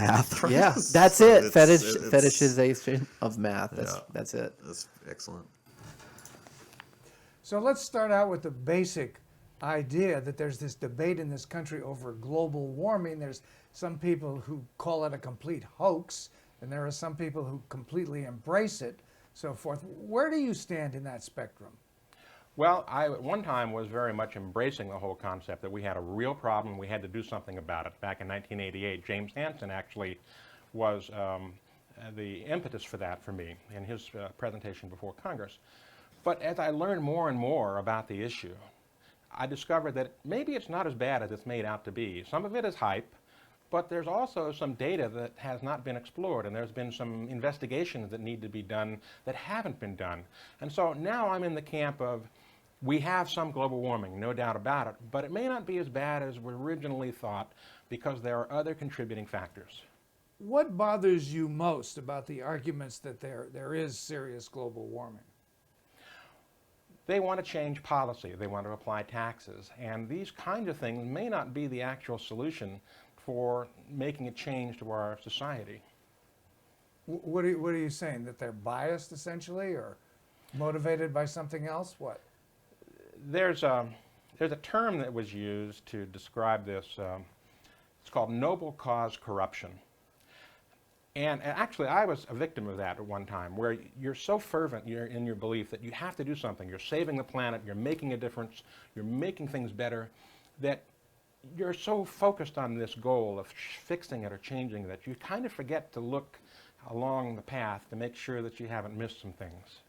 math, right? Yeah, that's it. It's- Fetishization of math. That's it. That's excellent. So let's start out with the basic idea that there's this debate in this country over global warming. There's some people who call it a complete hoax, and there are some people who completely embrace it, so forth. Where do you stand in that spectrum? Well, I at one time was very much embracing the whole concept that we had a real problem, we had to do something about it. Back in 1988, James Hansen actually was the impetus for that for me in his presentation before Congress. But as I learned more and more about the issue, I discovered that maybe it's not as bad as it's made out to be. Some of it is hype, but there's also some data that has not been explored, and there's been some investigations that need to be done that haven't been done. And so now I'm in the camp of, we have some global warming, no doubt about it, but it may not be as bad as we originally thought because there are other contributing factors. What bothers you most about the arguments that there is serious global warming? They want to change policy, they want to apply taxes, and these kinds of things may not be the actual solution for making a change to our society. What are you saying, that they're biased essentially, or motivated by something else? What? There's a term that was used to describe this. It's called noble cause corruption. And actually, I was a victim of that at one time, where you're so fervent in your belief that you have to do something. You're saving the planet, you're making a difference, you're making things better, that you're so focused on this goal of fixing it or changing that you kind of forget to look along the path to make sure that you haven't missed some things.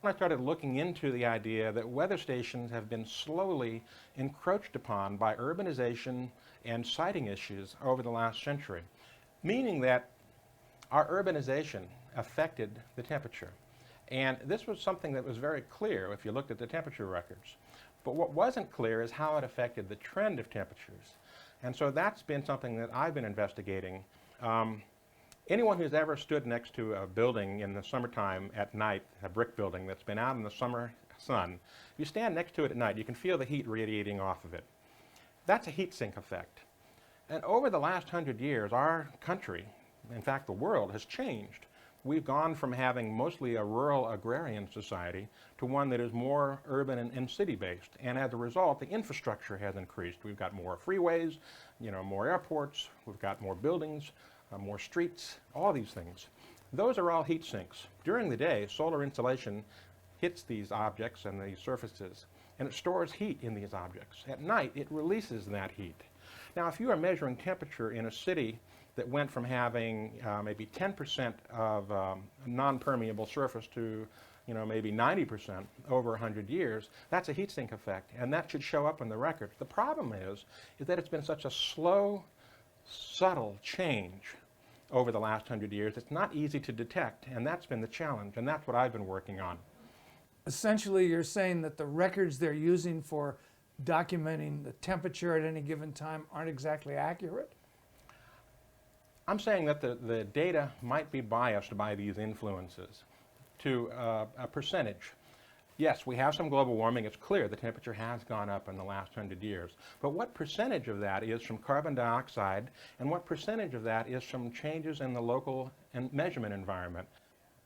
I started looking into the idea that weather stations have been slowly encroached upon by urbanization and siting issues over the last century, meaning that our urbanization affected the temperature. And this was something that was very clear if you looked at the temperature records. But what wasn't clear is how it affected the trend of temperatures. And so that's been something that I've been investigating. Anyone who's ever stood next to a building in the summertime at night, a brick building that's been out in the summer sun, if you stand next to it at night, you can feel the heat radiating off of it. That's a heat sink effect. And over the last 100 years, our country, in fact the world, has changed. We've gone from having mostly a rural agrarian society to one that is more urban and city-based. And as a result, the infrastructure has increased. We've got more freeways, more airports, we've got more buildings, more streets, all these things. Those are all heat sinks. During the day, solar insolation hits these objects and these surfaces, and it stores heat in these objects. At night, it releases that heat. Now, if you are measuring temperature in a city that went from having maybe 10% of non-permeable surface to maybe 90% over 100 years, that's a heat sink effect, and that should show up in the records. The problem is that it's been such a slow, subtle change over the last 100 years. It's not easy to detect, and that's been the challenge, and that's what I've been working on. Essentially, you're saying that the records they're using for documenting the temperature at any given time aren't exactly accurate? I'm saying that the data might be biased by these influences to a percentage. Yes, we have some global warming. It's clear the temperature has gone up in the last 100 years. But what percentage of that is from carbon dioxide, and what percentage of that is from changes in the local and measurement environment?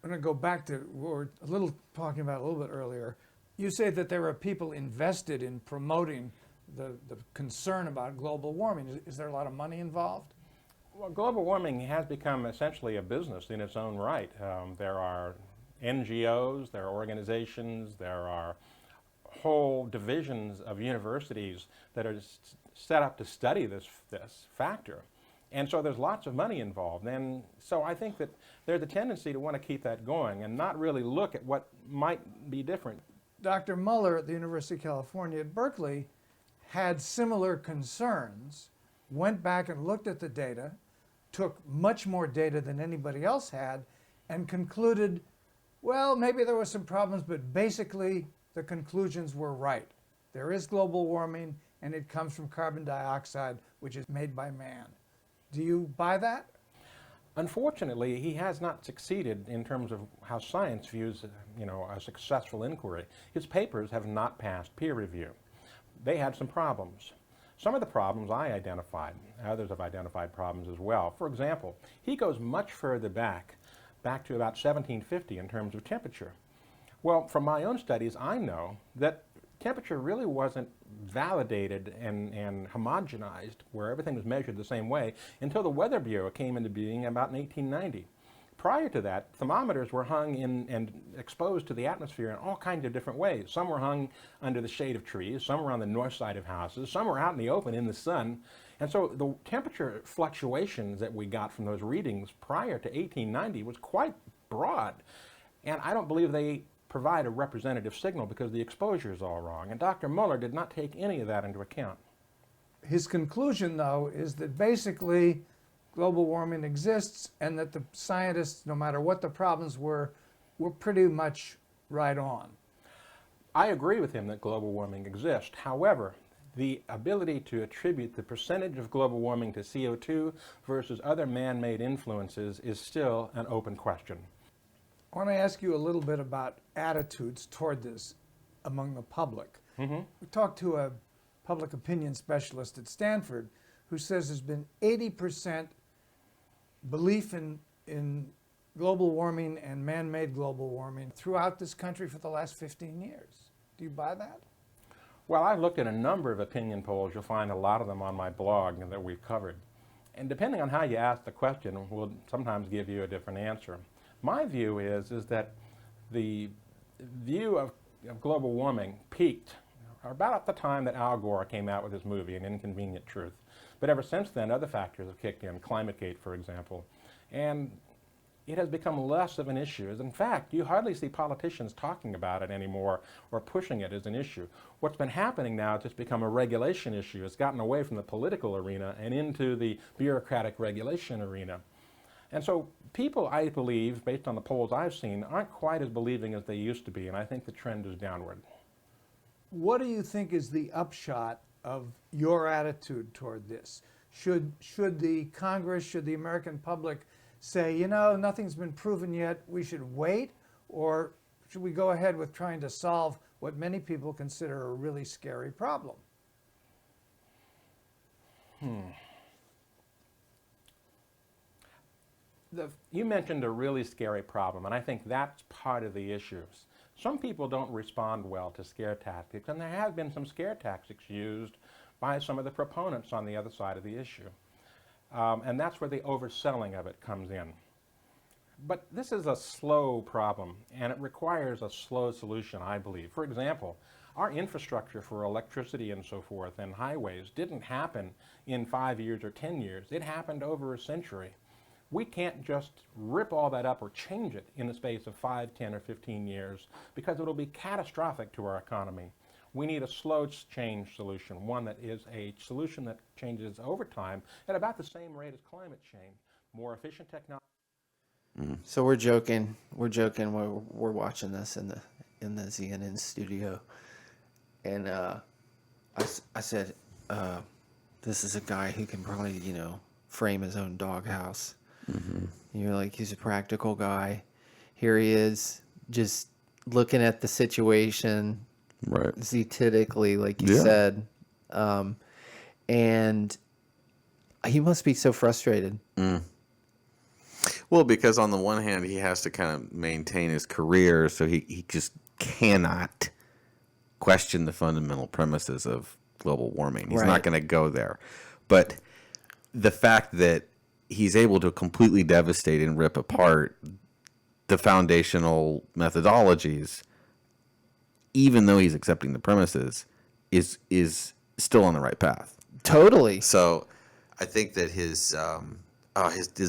I'm going to go back to what we were talking about a little bit earlier. You say that there are people invested in promoting the concern about global warming. Is there a lot of money involved? Well, global warming has become essentially a business in its own right. There are NGOs, there are organizations, there are whole divisions of universities that are set up to study this factor. And so there's lots of money involved. And so I think that there's a tendency to want to keep that going and not really look at what might be different. Dr. Muller at the University of California at Berkeley had similar concerns, went back and looked at the data, took much more data than anybody else had, and concluded, well, maybe there were some problems, but basically the conclusions were right. There is global warming, and it comes from carbon dioxide, which is made by man. Do you buy that? Unfortunately, he has not succeeded in terms of how science views, a successful inquiry. His papers have not passed peer review. They had some problems. some of the problems I identified. Others have identified problems as well. For example, he goes much further back to about 1750 in terms of temperature. Well, from my own studies, I know that temperature really wasn't validated and homogenized, where everything was measured the same way, until the Weather Bureau came into being about in 1890. Prior to that, thermometers were hung in and exposed to the atmosphere in all kinds of different ways. Some were hung under the shade of trees, some were on the north side of houses, some were out in the open in the sun. And so the temperature fluctuations that we got from those readings prior to 1890 was quite broad. And I don't believe they provide a representative signal because the exposure is all wrong. And Dr. Muller did not take any of that into account. His conclusion, though, is that basically global warming exists and that the scientists, no matter what the problems were pretty much right on. I agree with him that global warming exists. However, the ability to attribute the percentage of global warming to CO2 versus other man-made influences is still an open question. I want to ask you a little bit about attitudes toward this among the public. Mm-hmm. We talked to a public opinion specialist at Stanford who says there's been 80% belief in global warming and man-made global warming throughout this country for the last 15 years. Do you buy that? Well, I've looked at a number of opinion polls. You'll find a lot of them on my blog that we've covered. And depending on how you ask the question, will sometimes give you a different answer. My view is that the view of global warming peaked about at the time that Al Gore came out with his movie, An Inconvenient Truth. But ever since then, other factors have kicked in, ClimateGate, for example. And it has become less of an issue. As in fact, you hardly see politicians talking about it anymore or pushing it as an issue. What's been happening now is it's become a regulation issue. It's gotten away from the political arena and into the bureaucratic regulation arena. And so people, I believe, based on the polls I've seen, aren't quite as believing as they used to be, and I think the trend is downward. What do you think is the upshot of your attitude toward this? Should the Congress, should the American public say, you know, nothing's been proven yet, we should wait? Or should we go ahead with trying to solve what many people consider a really scary problem? You mentioned a really scary problem, and I think that's part of the issues. Some people don't respond well to scare tactics, and there have been some scare tactics used by some of the proponents on the other side of the issue. And that's where the overselling of it comes in. But this is a slow problem, and it requires a slow solution, I believe. For example, our infrastructure for electricity and so forth and highways didn't happen in 5 years or 10 years. It happened over a century. We can't just rip all that up or change it in the space of 5, 10, or 15 years because it'll be catastrophic to our economy. We need a slow change solution, one that is a solution that changes over time at about the same rate as climate change. More efficient technology. So we're joking. We're watching this in the CNN studio, and I said, this is a guy who can probably frame his own doghouse. Mm-hmm. You're like, he's a practical guy. Here he is, just looking at the situation, right? Zetetically, like you said, and he must be so frustrated. Well, because on the one hand, he has to kind of maintain his career, so he just cannot question the fundamental premises of global warming. He's not going to go there. But the fact that he's able to completely devastate and rip apart the foundational methodologies, even though he's accepting the premises, is still on the right path. Totally. So I think that his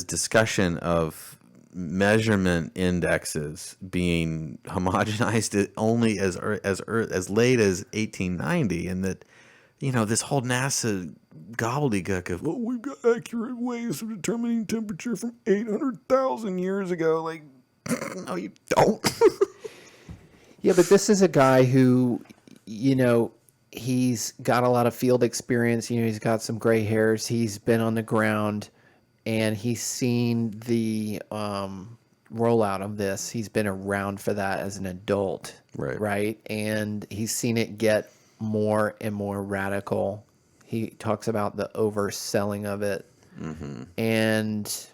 discussion of measurement indexes being homogenized only as late as 1890, and that this whole NASA gobbledygook of we've got accurate ways of determining temperature from 800,000 years ago. Like, no, you don't. Yeah, but this is a guy who, he's got a lot of field experience. He's got some gray hairs. He's been on the ground, and he's seen the rollout of this. He's been around for that as an adult, right? And he's seen it get more and more radical. He talks about the overselling of it. And